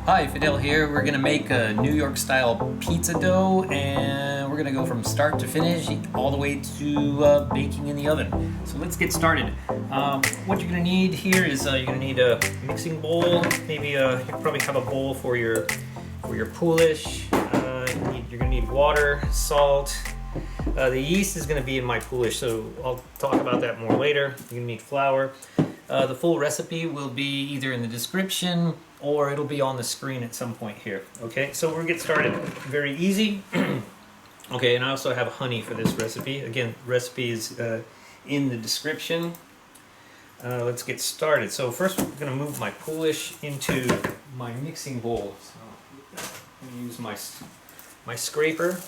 Hi, Fidel here. We're gonna make a New York style pizza dough, and we're gonna go from start to finish all the way to baking in the oven. So let's get started. What you're gonna need here is you're gonna need a mixing bowl. Maybe you probably have a bowl for your poolish. You're gonna need water, salt. The yeast is going to be in my poolish, so I'll talk about that more later. You're going to need flour. The full recipe will be either in the description or it'll be on the screen at some point here. Okay, so we're going to get started. Very easy. Okay, and I also have honey for this recipe. Again, recipe is in the description. Let's get started. So first we're going to move my poolish into my mixing bowl. So I'm going to use my scraper.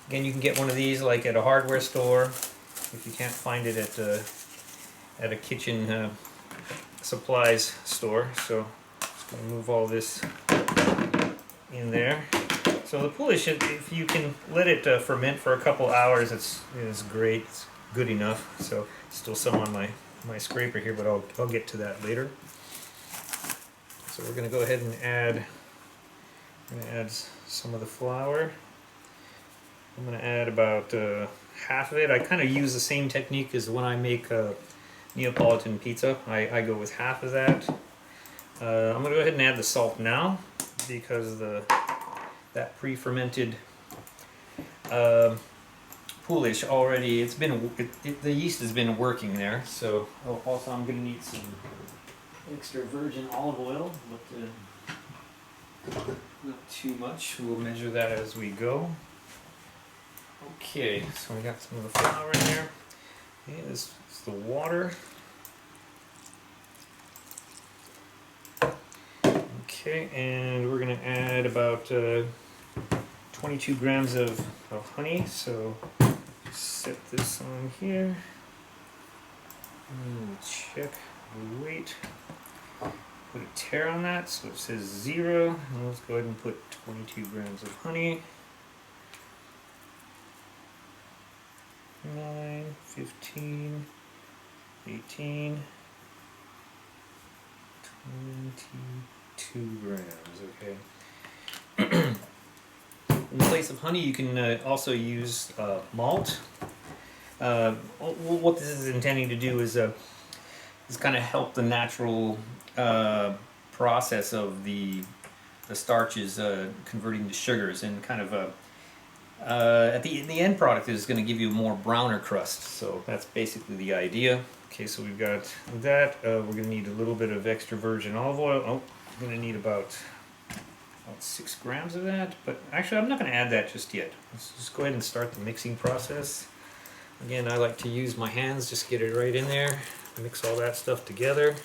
Again, you can get one of these like at a hardware store if you can't find it at a kitchen supplies store. So just going to move all this in there. So the poolish, if you can let it ferment for a couple hours, it's great. It's good enough. So still some on my scraper here, but I'll get to that later. So we're going to go ahead and add some of the flour. I'm going to add about half of it. I kind of use the same technique as when I make Neapolitan pizza. I go with half of that. I'm going to go ahead and add the salt now because that pre-fermented poolish already, the yeast has been working there. So also I'm going to need some extra virgin olive oil, but not too much. We'll measure that as we go. Okay, so we got some of the flour in there. Okay, this is the water. Okay, and we're going to add about 22 grams of honey. So set this on here. And check the weight. Put a tare on that so it says 0. And let's go ahead and put 22 grams of honey. 9, 15, 18, 22 grams, okay. In place of honey, you can also use malt. What this is intending to do is kind of help the natural process of the starches converting to sugars, and kind of at the end product is going to give you a more browner crust. So that's basically the idea. Okay, so we've got that. We're going to need a little bit of extra virgin olive oil. Oh, we're going to need about 6 grams of that. But actually, I'm not going to add that just yet. Let's just go ahead and start the mixing process. Again, I like to use my hands, just get it right in there. Mix all that stuff together.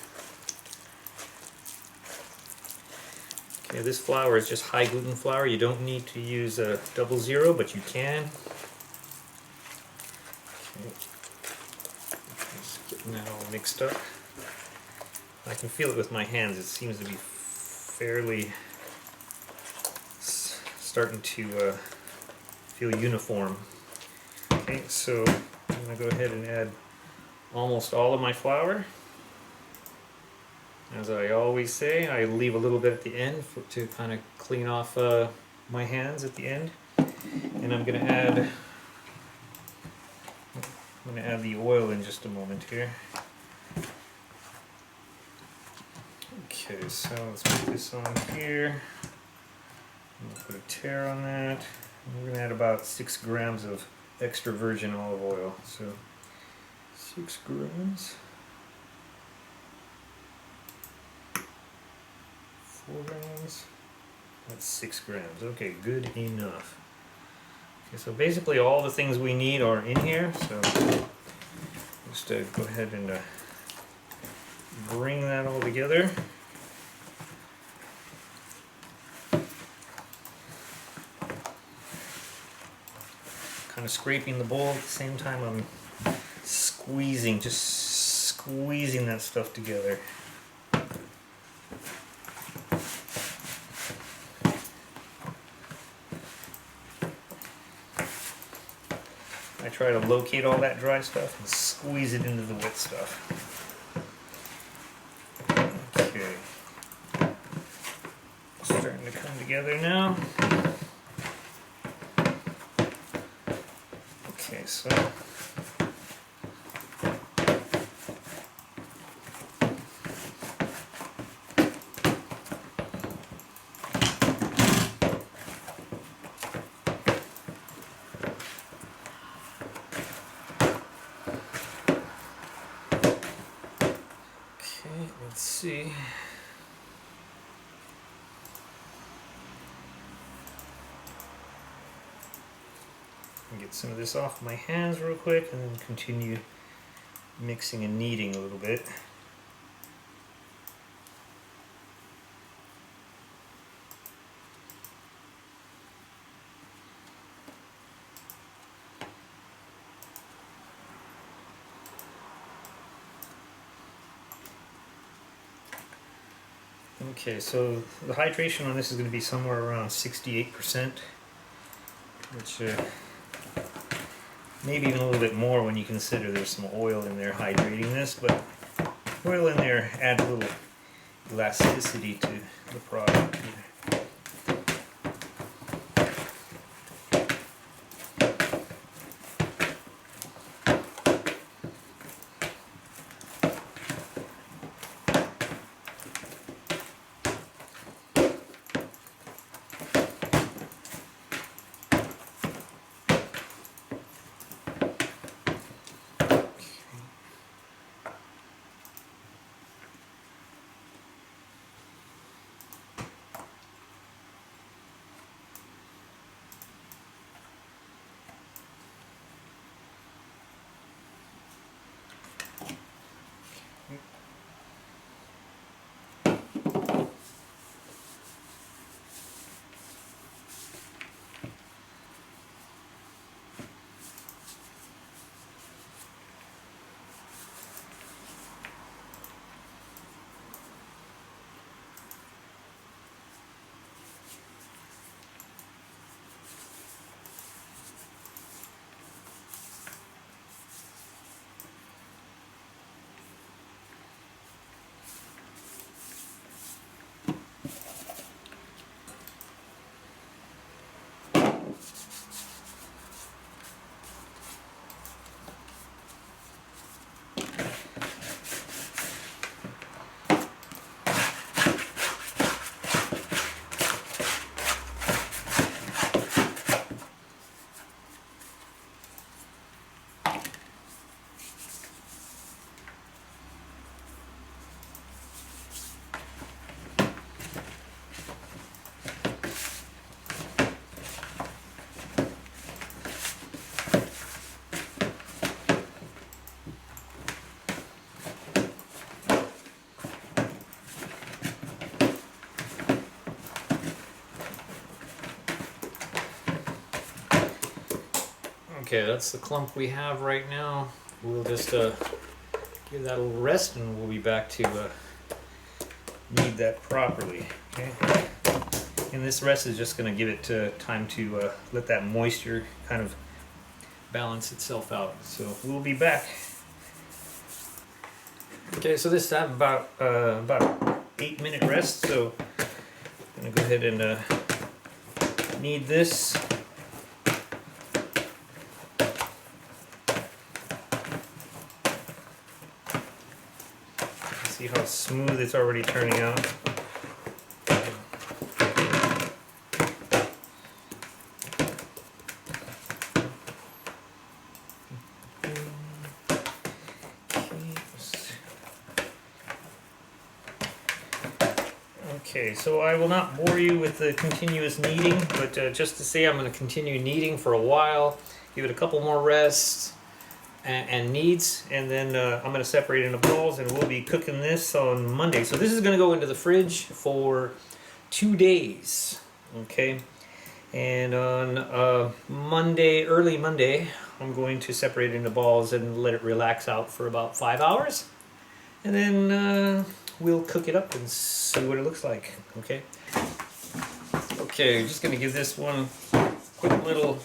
Okay, this flour is just high gluten flour. You don't need to use a 00, but you can. Okay. Just getting that all mixed up. I can feel it with my hands. It seems to be fairly starting to feel uniform. Okay, so I'm going to go ahead and add almost all of my flour. As I always say, I leave a little bit at the end to kind of clean off my hands at the end. And I'm going to add the oil in just a moment here. Okay, so let's put this on here. I'm going to put a tare on that. And we're going to add about 6 grams of extra virgin olive oil. So 6 grams. 4 grams. That's 6 grams. Okay, good enough. Okay, so basically all the things we need are in here. So just go ahead and bring that all together. Kind of scraping the bowl at the same time I'm squeezing, just squeezing that stuff together. I try to locate all that dry stuff and squeeze it into the wet stuff. Okay. So together now. Okay, so let's see. Get some of this off my hands real quick and then continue mixing and kneading a little bit. Okay, so the hydration on this is going to be somewhere around 68%, which maybe even a little bit more when you consider there's some oil in there hydrating this, but oil in there adds a little elasticity to the product. Okay, that's the clump we have right now. We'll just give that a little rest and we'll be back to knead that properly. Okay, and this rest is just going to give it time to let that moisture kind of balance itself out. So we'll be back. Okay, so this time about 8-minute rest. So I'm going to go ahead and knead this. See how smooth it's already turning out. Okay, so I will not bore you with the continuous kneading, but just to say I'm going to continue kneading for a while, give it a couple more rests and kneads, and then I'm going to separate it into balls, and we'll be cooking this on Monday. So this is going to go into the fridge for 2 days, okay? And on Monday, early Monday, I'm going to separate it into balls and let it relax out for about 5 hours, and then we'll cook it up and see what it looks like, okay? Okay, just going to give this one a quick little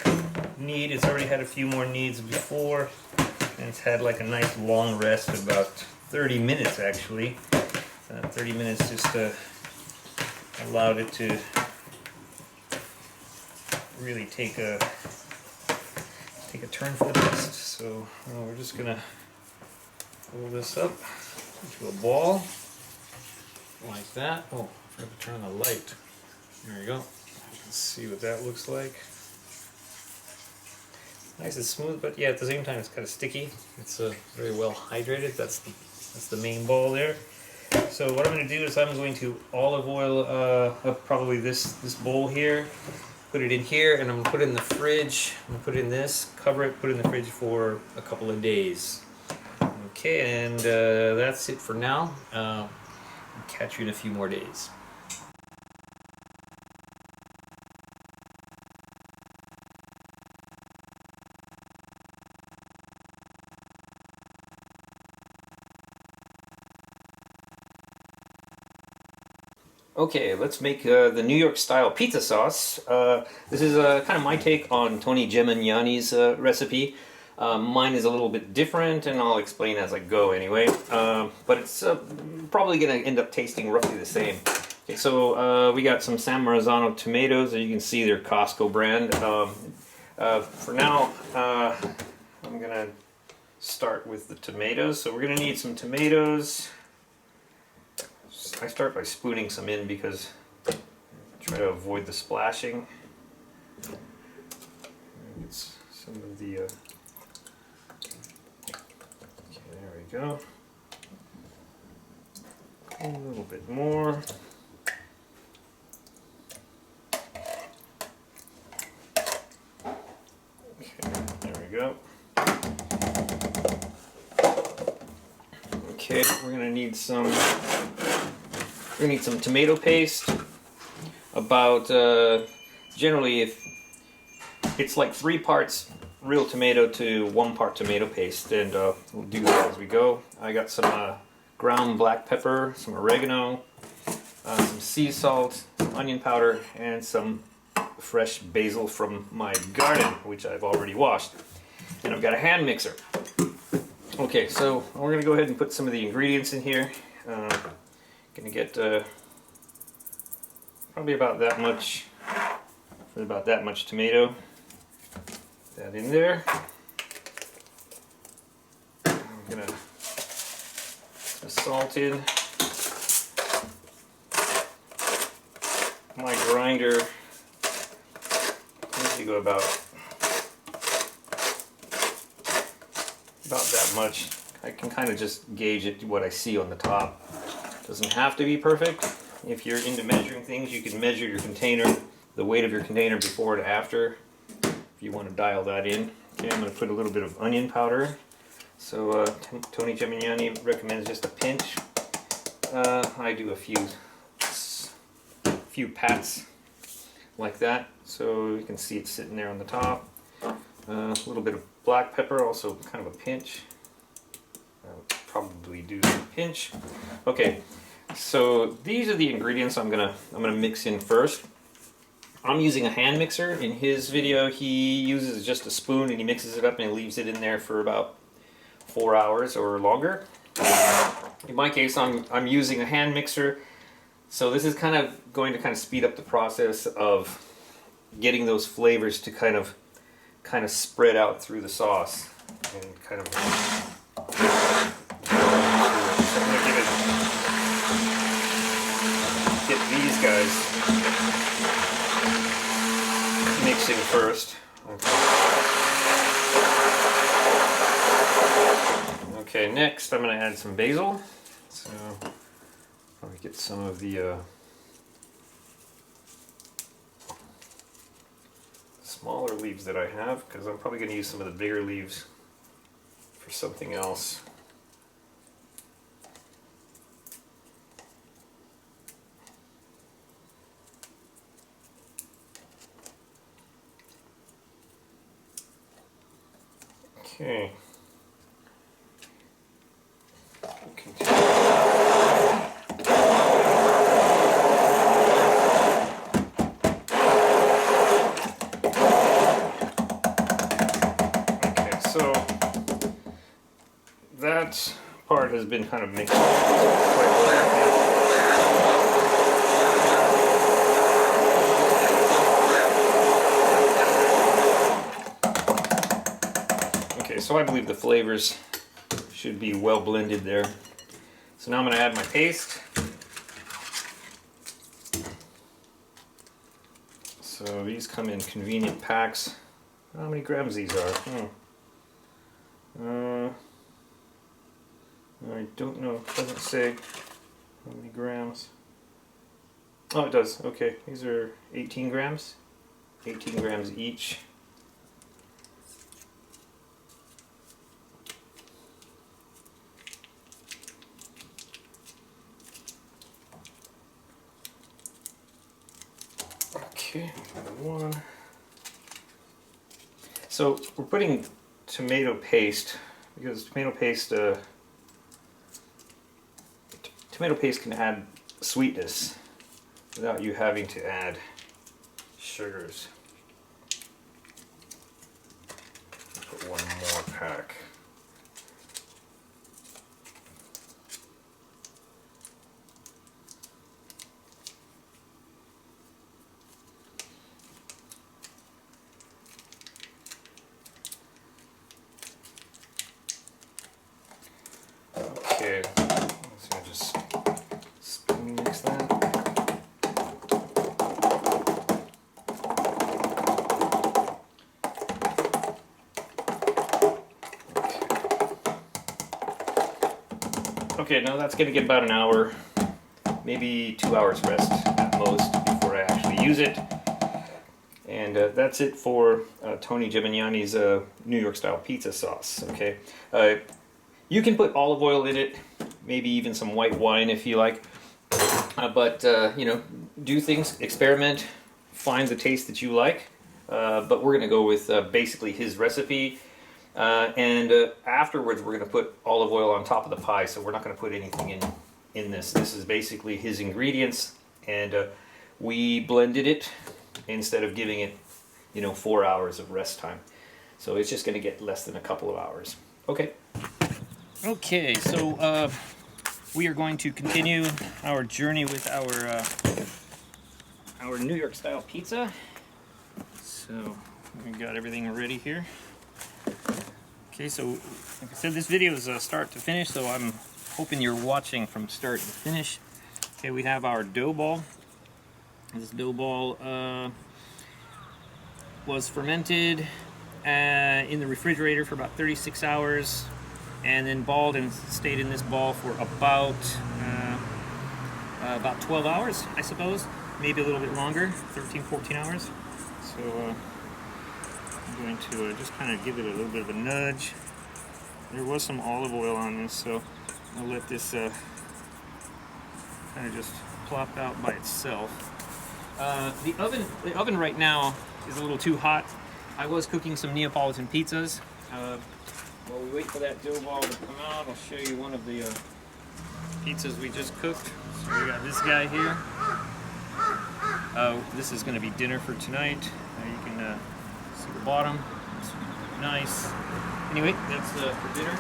knead. It's already had a few more kneads before. And it's had like a nice long rest of about 30 minutes actually. 30 minutes just allowed it to really take a turn for the best. So we're just gonna roll this up into a ball like that. Oh, I forgot to turn on the light. There you go. You can see what that looks like. Nice and smooth, but yeah, at the same time it's kind of sticky. It's very well hydrated. That's the main ball there. So what I'm going to do is I'm going to olive oil up probably this bowl here, put it in here, and I'm going to put it in the fridge. I'm going to put it in this, cover it, put it in the fridge for a couple of days. Okay, and that's it for now. I'll catch you in a few more days. Okay, let's make the New York style pizza sauce. This is kind of my take on Tony Gemignani's recipe. Mine is a little bit different, and I'll explain as I go anyway. But it's probably going to end up tasting roughly the same. Okay, so we got some San Marzano tomatoes. As you can see, they're Costco brand. For now, I'm going to start with the tomatoes. So we're going to need some tomatoes. I start by spooning some in because I try to avoid the splashing. Get some of the. Okay, there we go. A little bit more. Okay, there we go. Okay, we're gonna need some. We're gonna need some tomato paste. About generally, if it's like 3 parts real tomato to 1 part tomato paste, and we'll do that as we go. I got some ground black pepper, some oregano, some sea salt, some onion powder, and some fresh basil from my garden, which I've already washed. And I've got a hand mixer. Okay, so we're gonna go ahead and put some of the ingredients in here. Gonna get probably about that much tomato. That in there. I'm gonna put salt in. My grinder usually go about that much. I can kind of just gauge it to what I see on the top. Doesn't have to be perfect. If you're into measuring things, you can measure your container, the weight of your container before and after, if you want to dial that in. Okay, I'm going to put a little bit of onion powder. So Tony Gemignani recommends just a pinch. I do a few pats like that, so you can see it sitting there on the top. A little bit of black pepper, also kind of a pinch. I would probably do a pinch. Okay, so these are the ingredients I'm gonna mix in first. I'm using a hand mixer. In his video, he uses just a spoon and he mixes it up and he leaves it in there for about 4 hours or longer. In my case, I'm using a hand mixer, so this is going to speed up the process of getting those flavors to kind of spread out through the sauce and kind of. So I'm gonna get these guys mixing first. Okay, next I'm going to add some basil. So probably get some of the smaller leaves that I have, because I'm probably going to use some of the bigger leaves for something else. Okay. So that part has been kind of mixed quite well. So I believe the flavors should be well blended there. So now I'm going to add my paste. So these come in convenient packs. How many grams these are? I don't know. It doesn't say how many grams. Oh, it does. Okay, these are 18 grams. 18 grams each. Okay, one. So we're putting tomato paste because tomato paste can add sweetness without you having to add sugars. Put one more pack. Okay, so I just spoon mix that. Okay, now that's going to get about an hour, maybe 2 hours rest at most before I actually use it. And that's it for Tony Gemignani's New York style pizza sauce. Okay, you can put olive oil in it, maybe even some white wine if you like. But you know, do things, experiment, find the taste that you like. But we're going to go with basically his recipe. And afterwards we're going to put olive oil on top of the pie, so we're not going to put anything in this. This is basically his ingredients, and we blended it instead of giving it, you know, 4 hours of rest time. So it's just going to get less than a couple of hours. Okay. Okay, so we are going to continue our journey with our New York style pizza. So we got everything ready here. Okay, so like I said, this video is start to finish, so I'm hoping you're watching from start to finish. Okay, we have our dough ball. This dough ball was fermented in the refrigerator for about 36 hours and then balled and stayed in this ball for about 12 hours, I suppose, maybe a little bit longer, 13, 14 hours. So I'm going to just kind of give it a little bit of a nudge. There was some olive oil on this, so I'll let this kind of just plop out by itself. The oven right now is a little too hot. I was cooking some Neapolitan pizzas. While we wait for that dough ball to come out, I'll show you one of the pizzas we just cooked. So we got this guy here. This is going to be dinner for tonight. You can see the bottom. It's nice. Anyway, that's for dinner.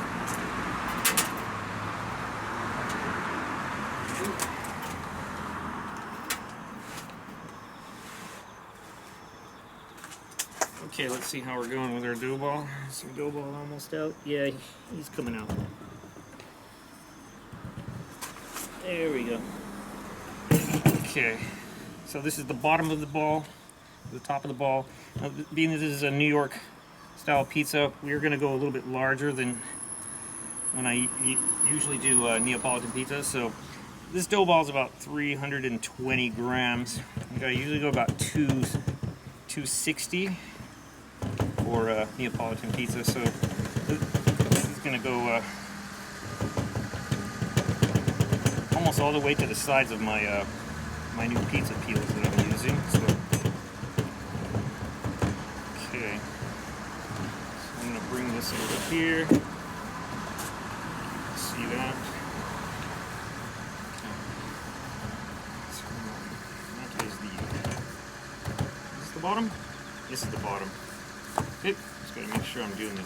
Okay, let's see how we're going with our dough ball. Is our dough ball almost out? Yeah, he's coming out. There we go. Okay, so this is the bottom of the ball, the top of the ball. Now, being that this is a New York style pizza, we're going to go a little bit larger than when I usually do Neapolitan pizza. So this dough ball is about 320 grams. I usually go about 260 for Neapolitan pizza. So this is going to go almost all the way to the sides of my my new pizza peels that I'm using. So okay, so I'm going to bring this over here. See that? So that is the. Is this the bottom? This is the bottom. Okay, just got to make sure I'm doing the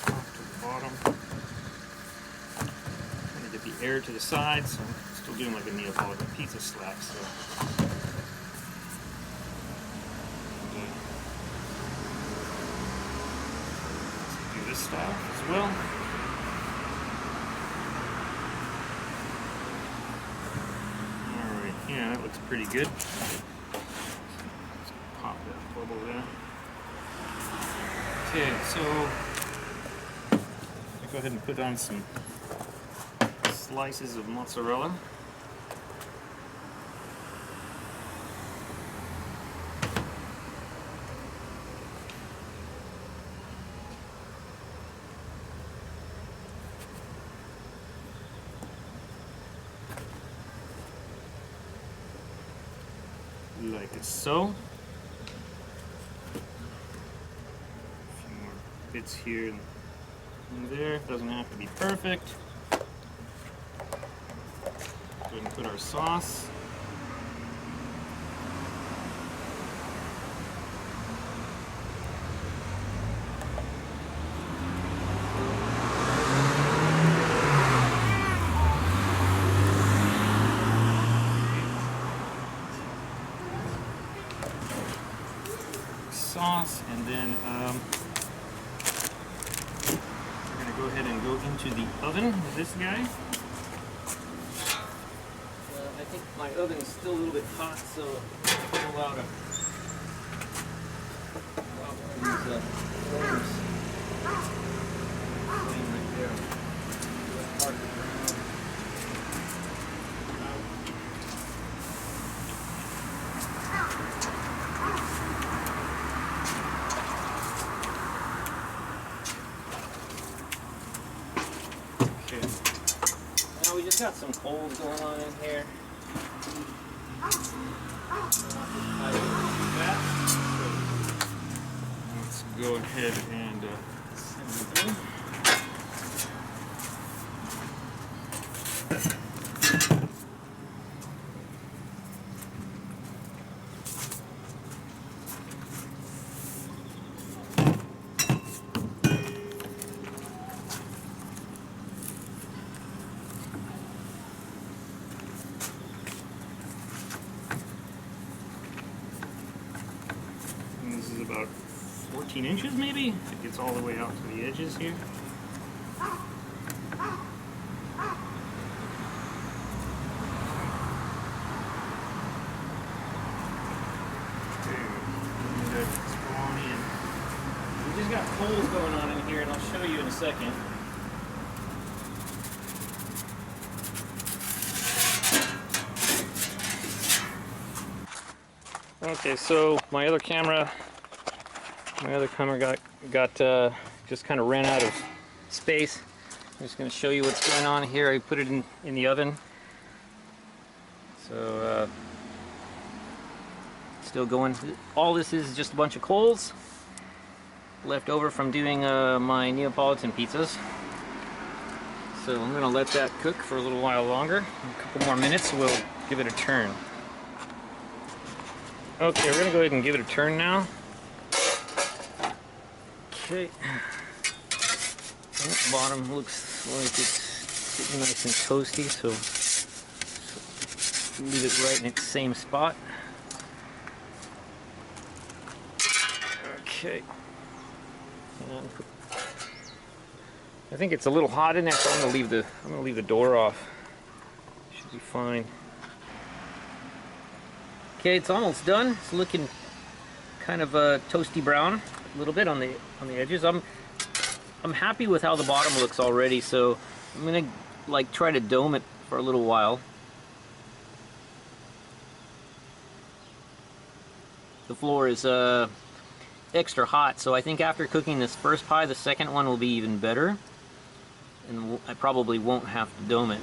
top to the bottom. Trying to get the air to the sides. So I'm still doing like a Neapolitan pizza slab. So. this style as well. Alright, yeah, that looks pretty good. Let's pop that bubble there. Okay, so I'll go ahead and put on some slices of mozzarella. Like so. A few more bits here and there. Doesn't have to be perfect. Go ahead and put our sauce. Sauce, and then we're going to go ahead and go into the oven with this guy. I think my oven is still a little bit hot, so I'm allowed to use flames. Flame right there. Now we just got some coals going on in here. Let's go ahead and send it in. This is about 14 inches maybe, if it gets all the way out to the edges here. We just got coals going on in here, and I'll show you in a second. Okay, so my other camera got just kind of ran out of space. I'm just going to show you what's going on here. I put it in the oven. So still going. All this is just a bunch of coals left over from doing my Neapolitan pizzas. So I'm going to let that cook for a little while longer. A couple more minutes, we'll give it a turn. Okay, we're going to go ahead and give it a turn now. Okay. The bottom looks like it's getting nice and toasty, so leave it right in its same spot. Okay. And I think it's a little hot in there, so I'm going to leave the door off. Should be fine. Okay, it's almost done. It's looking kind of toasty brown, a little bit on the edges. I'm happy with how the bottom looks already, so I'm gonna like try to dome it for a little while. The floor is extra hot, so I think after cooking this first pie, the second one will be even better, and I probably won't have to dome it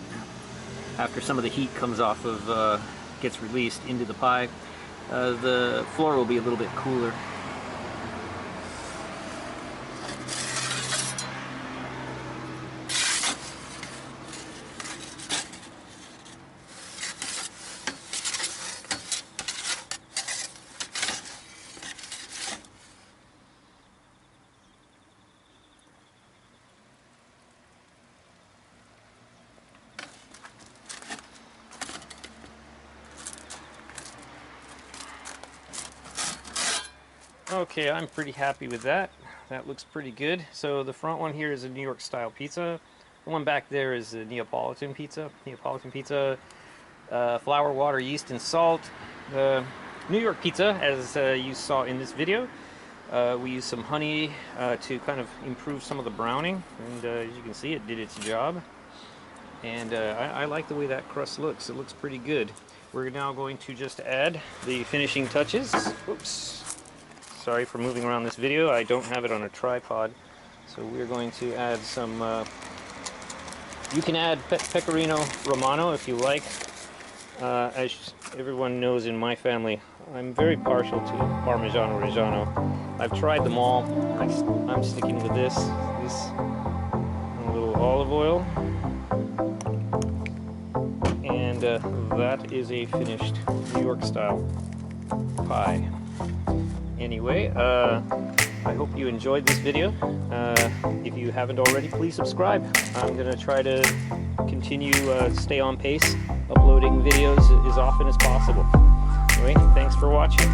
after some of the heat comes off of gets released into the pie. The floor will be a little bit cooler. Okay, I'm pretty happy with that. that looks pretty good. So the front one here is a New York style pizza. The one back there is a Neapolitan pizza. Flour, water, yeast, and salt. The New York pizza, as you saw in this video, we used some honey to kind of improve some of the browning, and as you can see, it did its job. And I like the way that crust looks. It looks pretty good. We're now going to just add the finishing touches. Oops. Sorry for moving around this video. I don't have it on a tripod. So we're going to add some, you can add Pecorino Romano if you like. As everyone knows in my family, I'm very partial to Parmigiano Reggiano. I've tried them all. I'm sticking with this. A little olive oil. And that is a finished New York style pie. Anyway, I hope you enjoyed this video. If you haven't already, please subscribe. I'm going to try to continue stay on pace, uploading videos as often as possible. Anyway, thanks for watching.